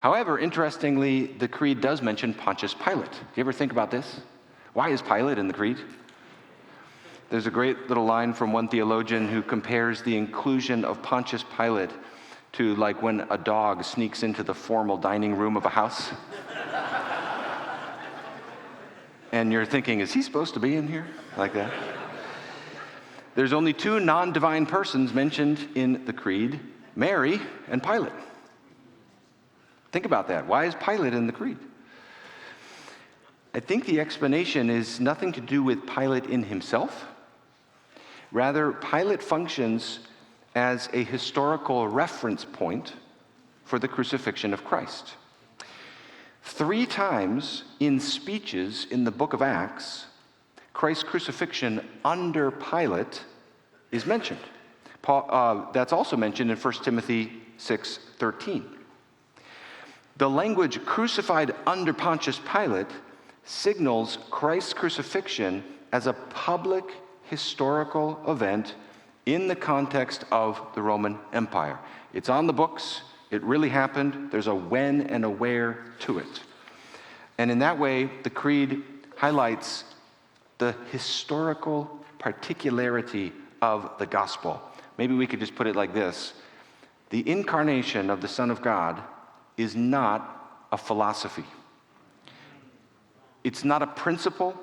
However, interestingly, the Creed does mention Pontius Pilate. Do you ever think about this? Why is Pilate in the Creed? There's a great little line from one theologian who compares the inclusion of Pontius Pilate to like when a dog sneaks into the formal dining room of a house. And you're thinking, is he supposed to be in here? Like that. There's only two non-divine persons mentioned in the Creed, Mary and Pilate. Think about that. Why is Pilate in the Creed? I think the explanation is nothing to do with Pilate in himself. Rather, Pilate functions as a historical reference point for the crucifixion of Christ. 3 times in speeches in the book of Acts, Christ's crucifixion under Pilate is mentioned. That's also mentioned in 1 Timothy 6:13. The language crucified under Pontius Pilate signals Christ's crucifixion as a public historical event in the context of the Roman Empire. It's on the books. It really happened. There's a when and a where to it. And in that way, the Creed highlights the historical particularity of the gospel. Maybe we could just put it like this. The incarnation of the Son of God is not a philosophy. It's not a principle.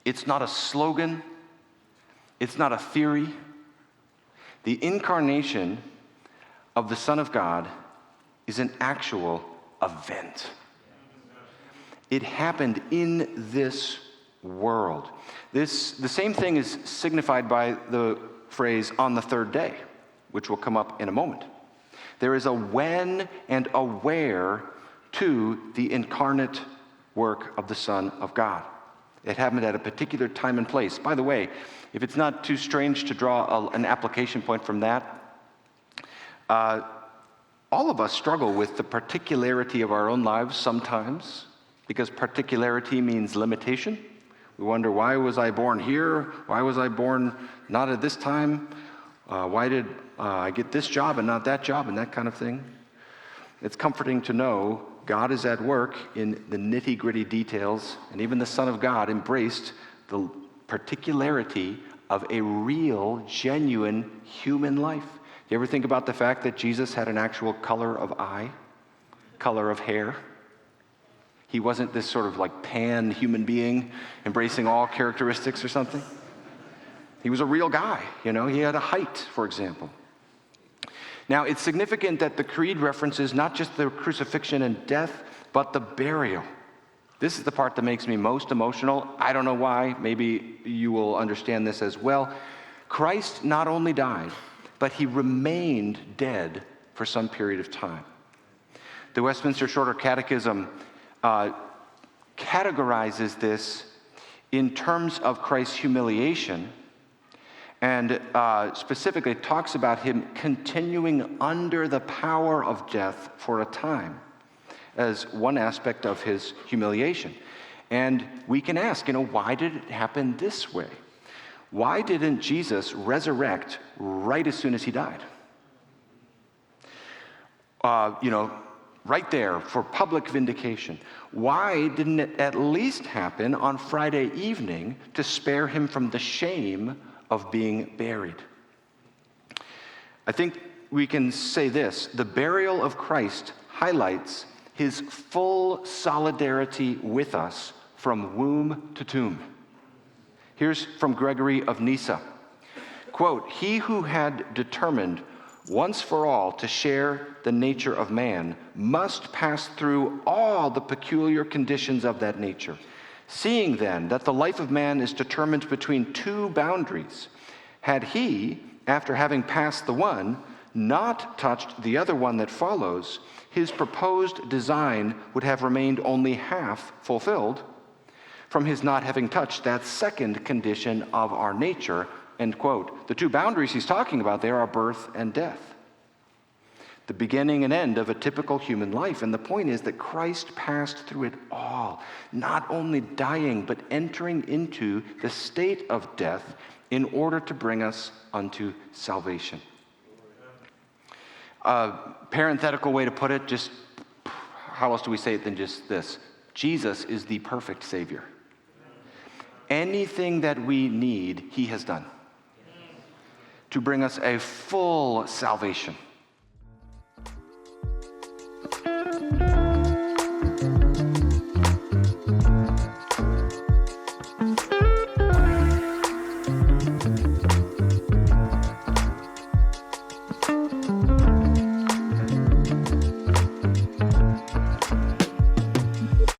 It's not a slogan. It's not a theory. The incarnation of the Son of God is an actual event. It happened in this world. The same thing is signified by the phrase "on the third day," which will come up in a moment. There is a when and a where to the incarnate work of the Son of God. It happened at a particular time and place. By the way, if it's not too strange to draw an application point from that, all of us struggle with the particularity of our own lives sometimes, because particularity means limitation. We wonder, why was I born here? Why was I born not at this time? Why did I get this job and not that job, and that kind of thing? It's comforting to know God is at work in the nitty-gritty details, and even the Son of God embraced the particularity of a real, genuine human life. You ever think about the fact that Jesus had an actual color of eye, color of hair? He wasn't this sort of like pan human being embracing all characteristics or something. He was a real guy, you know. He had a height, for example. Now, it's significant that the Creed references not just the crucifixion and death, but the burial. This is the part that makes me most emotional. I don't know why. Maybe you will understand this as well. Christ not only died, but he remained dead for some period of time. The Westminster Shorter Catechism categorizes this in terms of Christ's humiliation, and specifically talks about him continuing under the power of death for a time as one aspect of his humiliation. And we can ask, why did it happen this way? Why didn't Jesus resurrect right as soon as he died? Right there for public vindication. Why didn't it at least happen on Friday evening to spare him from the shame of being buried? I think we can say this: the burial of Christ highlights his full solidarity with us from womb to tomb. Here's from Gregory of Nyssa. Quote, "He who had determined once for all to share the nature of man must pass through all the peculiar conditions of that nature. Seeing then that the life of man is determined between 2 boundaries, had he, after having passed the one, not touched the other one that follows, his proposed design would have remained only half fulfilled from his not having touched that second condition of our nature." End quote. The 2 boundaries he's talking about there are birth and death, the beginning and end of a typical human life. And the point is that Christ passed through it all, not only dying, but entering into the state of death in order to bring us unto salvation. A parenthetical way to put it, just how else do we say it than just this? Jesus is the perfect Savior. Anything that we need, he has done to bring us a full salvation.